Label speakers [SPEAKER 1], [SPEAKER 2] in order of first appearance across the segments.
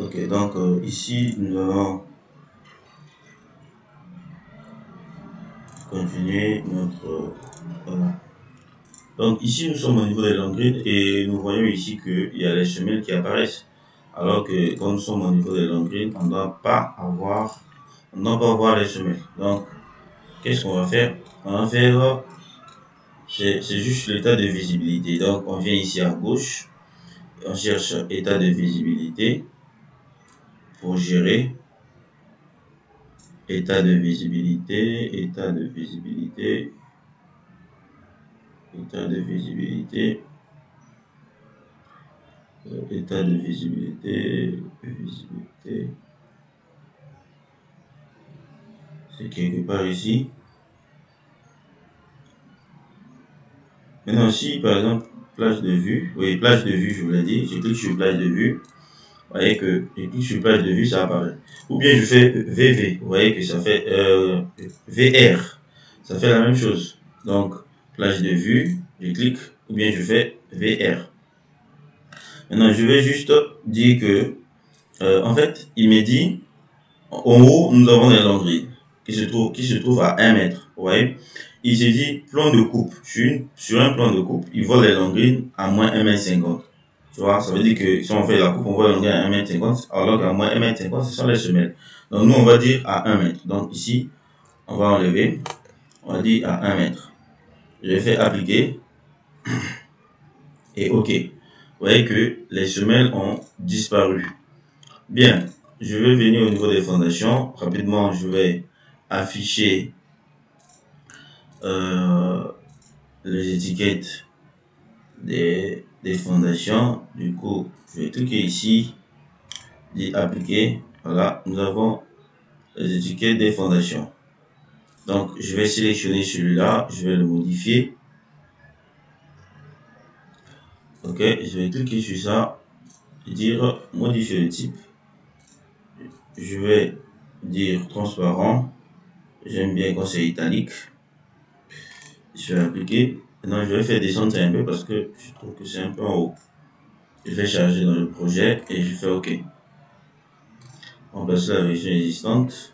[SPEAKER 1] Ok, donc ici nous allons continuer notre voilà. Donc ici nous sommes au niveau des long grids et nous voyons ici qu'il y a les semelles qui apparaissent. Alors que quand nous sommes au niveau des long grids, on ne doit pas voir les semelles. Donc qu'est-ce qu'on va faire? On va faire c'est juste l'état de visibilité. Donc on vient ici à gauche, on cherche état de visibilité pour gérer. État de visibilité, état de visibilité, état de visibilité, état de visibilité, c'est quelque part ici. Maintenant ici, par exemple, plage de vue, oui, plage de vue, je vous l'ai dit, je clique sur plage de vue, vous voyez que je clique sur plage de vue, ça apparaît. Ou bien je fais VV, vous voyez que ça fait VR, ça fait la même chose. Donc, plage de vue, je clique, ou bien je fais VR. Maintenant, je vais juste dire que, en fait, il me dit, en haut, nous avons les longs grids qui se trouvent à 1 mètre. Vous voyez, il se dit plan de coupe. Sur un plan de coupe, il voit les longs grids à moins 1,50 m. Tu vois, ça veut dire que si on fait la coupe, on voit les longs grids à 1,50 m, alors qu'à moins 1,50 m, ce sont les semelles. Donc, nous, on va dire à 1 mètre. Donc, ici, on va enlever, on va dire à 1 mètre. Je fais appliquer et OK. Vous voyez que les semelles ont disparu. Bien, je vais venir au niveau des fondations. Rapidement, je vais afficher les étiquettes des fondations. Du coup, je vais cliquer ici, dit appliquer. Voilà, nous avons les étiquettes des fondations. Donc, je vais sélectionner celui-là, je vais le modifier. Ok, je vais cliquer sur ça et dire modifier le type. Je vais dire transparent. J'aime bien quand c'est italique. Je vais appliquer. Maintenant, je vais faire descendre un peu parce que je trouve que c'est un peu en haut. Je vais charger dans le projet et je fais OK. On place la version existante.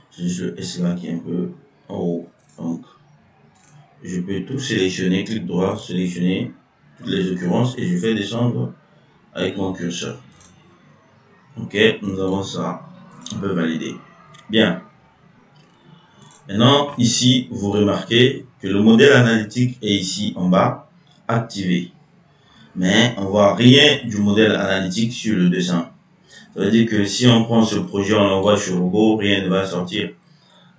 [SPEAKER 1] C'est juste le S là qui est un peu en haut. Donc, je peux tout sélectionner, clic droit, sélectionner toutes les occurrences et je fais descendre avec mon curseur. OK, nous avons ça. On peut valider. Bien. Maintenant, ici, vous remarquez que le modèle analytique est ici en bas, activé. Mais on voit rien du modèle analytique sur le dessin. Ça veut dire que si on prend ce projet, on l'envoie sur robot, rien ne va sortir.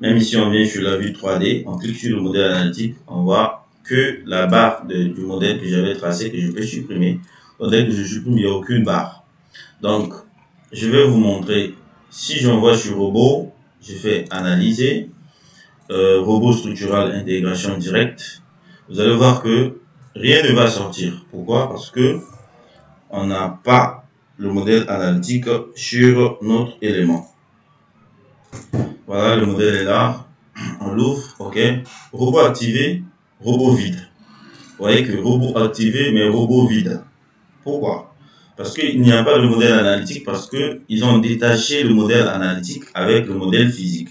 [SPEAKER 1] Même si on vient sur la vue 3D, on clique sur le modèle analytique, on voit que la barre du modèle que j'avais tracé, que je peux supprimer. Dès que je supprime, il n'y a aucune barre. Donc, je vais vous montrer. Si j'envoie sur robot, je fais analyser, robot structural intégration directe. Vous allez voir que rien ne va sortir. Pourquoi? Parce que on n'a pas le modèle analytique sur notre élément. Voilà, le modèle est là. On l'ouvre, ok. Robot activé, robot vide. Vous voyez que robot activé, mais robot vide. Pourquoi? Parce qu'il n'y a pas de modèle analytique, parce qu'ils ont détaché le modèle analytique avec le modèle physique.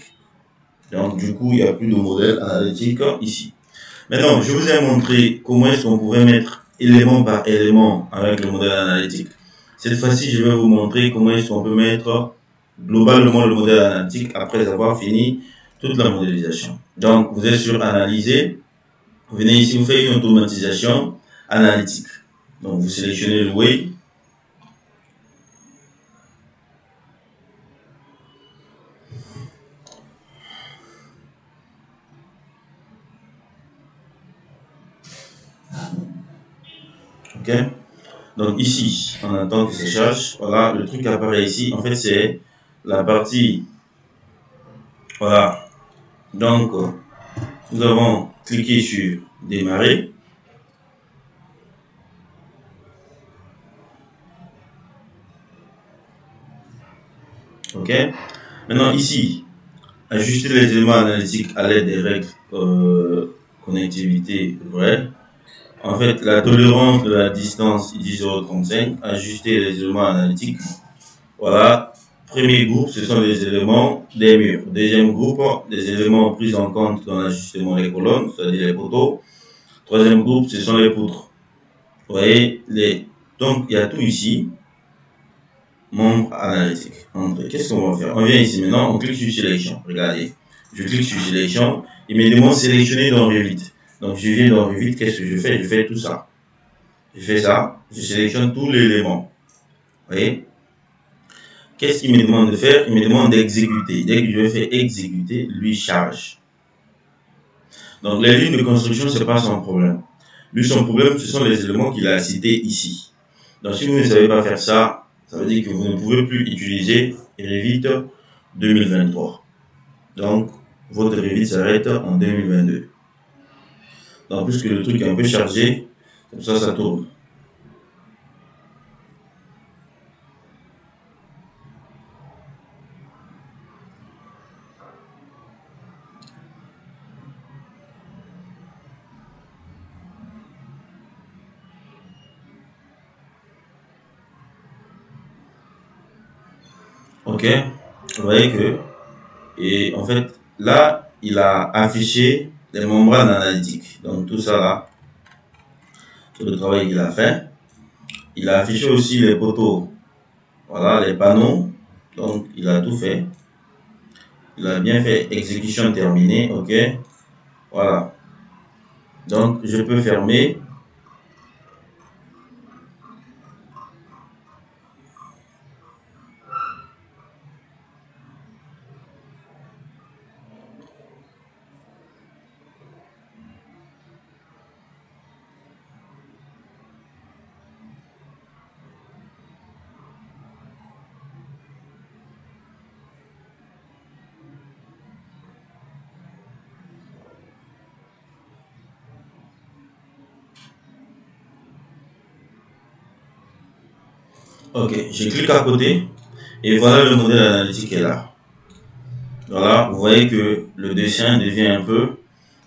[SPEAKER 1] Donc, du coup, il n'y a plus de modèle analytique ici. Maintenant, je vous ai montré comment est-ce qu'on pouvait mettre élément par élément avec le modèle analytique. Cette fois-ci, je vais vous montrer comment est-ce qu'on peut mettre globalement le modèle analytique après avoir fini toute la modélisation. Donc, vous êtes sur analyser. Vous venez ici, vous faites une automatisation analytique. Donc, vous sélectionnez le way. Ok. Donc ici, on attend que ça charge. Voilà, le truc apparaît ici. En fait, c'est la partie. Voilà. Donc, nous avons cliqué sur démarrer. Ok. Maintenant ici, ajuster les éléments analytiques à l'aide des règles connectivité vraie. En fait, la tolérance de la distance 10,35, ajuster les éléments analytiques. Voilà. Premier groupe, ce sont les éléments des murs. Deuxième groupe, les éléments pris en compte dans l'ajustement des colonnes, c'est-à-dire les poteaux. Troisième groupe, ce sont les poutres. Vous voyez, donc il y a tout ici. Membre analytique. Qu'est-ce qu'on va faire? On vient ici maintenant, on clique sur sélection. Regardez. Je clique sur sélection. Il me demande sélectionner dans Revit. Donc je viens dans Revit, qu'est-ce que je fais? Je fais tout ça. Je fais ça, je sélectionne tous les éléments. Vous voyez? Qu'est-ce qu'il me demande de faire? Il me demande d'exécuter. Dès que je fais exécuter, lui charge. Donc les lignes de construction, ce n'est pas son problème. Lui, son problème, ce sont les éléments qu'il a cités ici. Donc si vous ne savez pas faire ça, ça veut dire que vous ne pouvez plus utiliser Revit 2023. Donc votre Revit s'arrête en 2022. Donc puisque le truc est un peu chargé, comme ça tourne. Ok, vous voyez que, et en fait, là, il a affiché les membranes analytiques. Donc tout ça là, tout le travail qu'il a fait. Il a affiché aussi les poteaux, voilà, les panneaux. Donc il a tout fait. Il a bien fait, exécution terminée, ok. Voilà. Donc je peux fermer. Ok, je clique à côté et voilà le modèle analytique est là. Voilà, vous voyez que le dessin devient un peu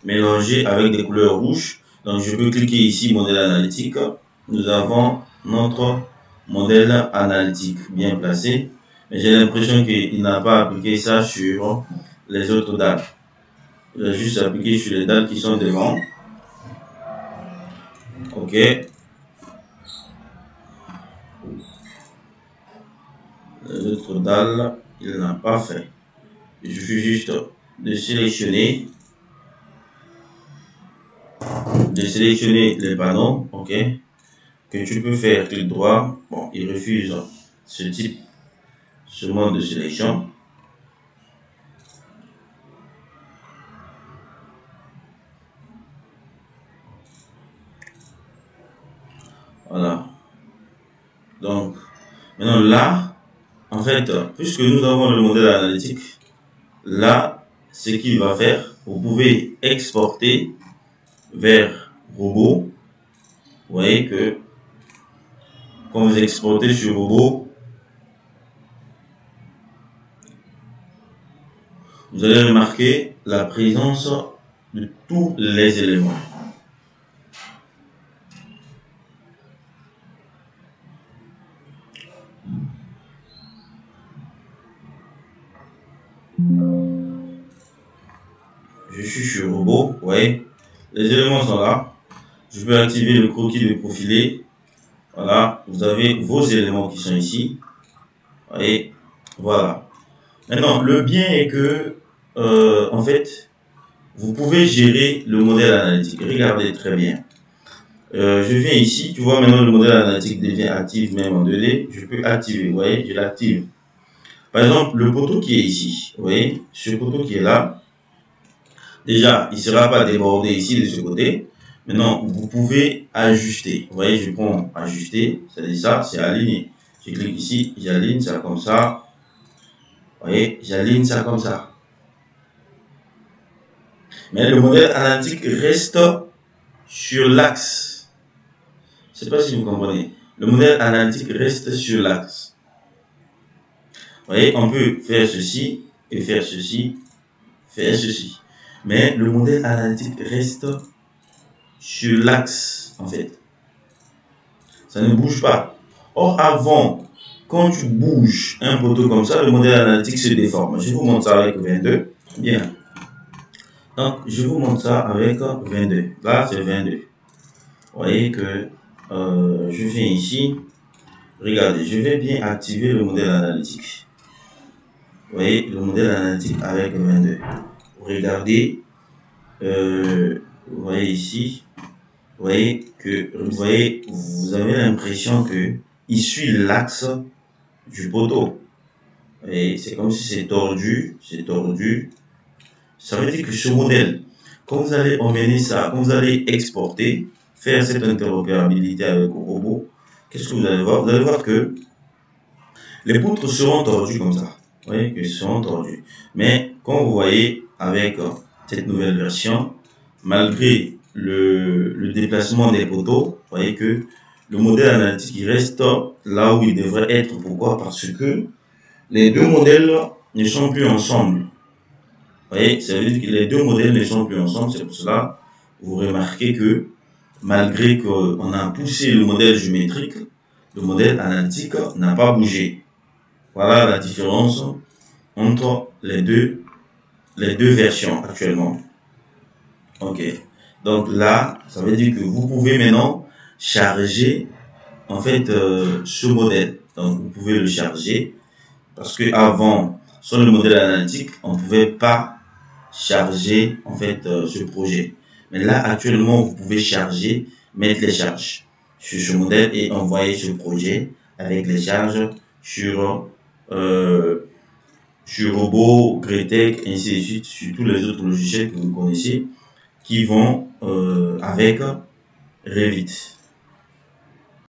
[SPEAKER 1] mélangé avec des couleurs rouges. Donc je peux cliquer ici, modèle analytique. Nous avons notre modèle analytique bien placé. Mais j'ai l'impression qu'il n'a pas appliqué ça sur les autres dalles. Il a juste appliqué sur les dalles qui sont devant. Ok. Les autres dalles, il n'a pas fait. Il suffit juste de sélectionner les panneaux, ok, que tu peux faire clic droit. Bon, il refuse ce mode de sélection. Voilà. Donc, maintenant là, en fait, puisque nous avons le modèle analytique, là, ce qu'il va faire, vous pouvez exporter vers robot. Vous voyez que quand vous exportez sur robot, vous allez remarquer la présence de tous les éléments. Je suis sur robot, vous voyez, les éléments sont là. Je peux activer le croquis de profilé. Voilà, vous avez vos éléments qui sont ici. Vous voyez, voilà. Maintenant, le bien est que, en fait, vous pouvez gérer le modèle analytique. Regardez très bien. Je viens ici, tu vois maintenant le modèle analytique devient actif même en 2D. Je peux activer, vous voyez, je l'active. Par exemple, le poteau qui est ici, vous voyez, ce poteau qui est là, déjà, il ne sera pas débordé ici de ce côté. Maintenant, vous pouvez ajuster. Vous voyez, je prends ajuster, c'est-à-dire ça, c'est aligné. Je clique ici, j'aligne ça comme ça. Vous voyez, j'aligne ça comme ça. Mais le modèle analytique reste sur l'axe. Je ne sais pas si vous comprenez. Le modèle analytique reste sur l'axe. Vous voyez, on peut faire ceci et faire ceci, faire ceci. Mais le modèle analytique reste sur l'axe. en fait. Ça ne bouge pas. Or, avant, quand tu bouges un poteau comme ça, le modèle analytique se déforme. Je vous montre ça avec 22. Bien. Donc, je vous montre ça avec 22. Là, c'est 22. Vous voyez que je viens ici. Regardez, je vais bien activer le modèle analytique. Vous voyez, le modèle analytique avec 22. Regardez, vous voyez ici, vous voyez, vous avez l'impression que il suit l'axe du poteau. Et c'est comme si c'est tordu. Ça veut dire que ce modèle, quand vous allez emmener ça, quand vous allez exporter, faire cette interopérabilité avec le robot, qu'est-ce que vous allez voir? Vous allez voir que les poutres seront tordues comme ça. Vous voyez qu'elles seront tordues. Mais quand vous voyez avec cette nouvelle version, malgré le déplacement des poteaux, vous voyez que le modèle analytique il reste là où il devrait être. Pourquoi? Parce que les deux modèles ne sont plus ensemble. Vous voyez, ça veut dire que les deux modèles ne sont plus ensemble. C'est pour cela que vous remarquez que malgré qu'on a poussé le modèle géométrique, le modèle analytique n'a pas bougé. Voilà la différence entre les deux versions actuellement. Ok. Donc là, ça veut dire que vous pouvez maintenant charger en fait ce modèle. Donc vous pouvez le charger parce que avant, sur le modèle analytique, on ne pouvait pas charger en fait ce projet. Mais là actuellement, vous pouvez charger, mettre les charges sur ce modèle et envoyer ce projet avec les charges sur Robot, Gretec, ainsi de suite, sur tous les autres logiciels que vous connaissez qui vont avec Revit.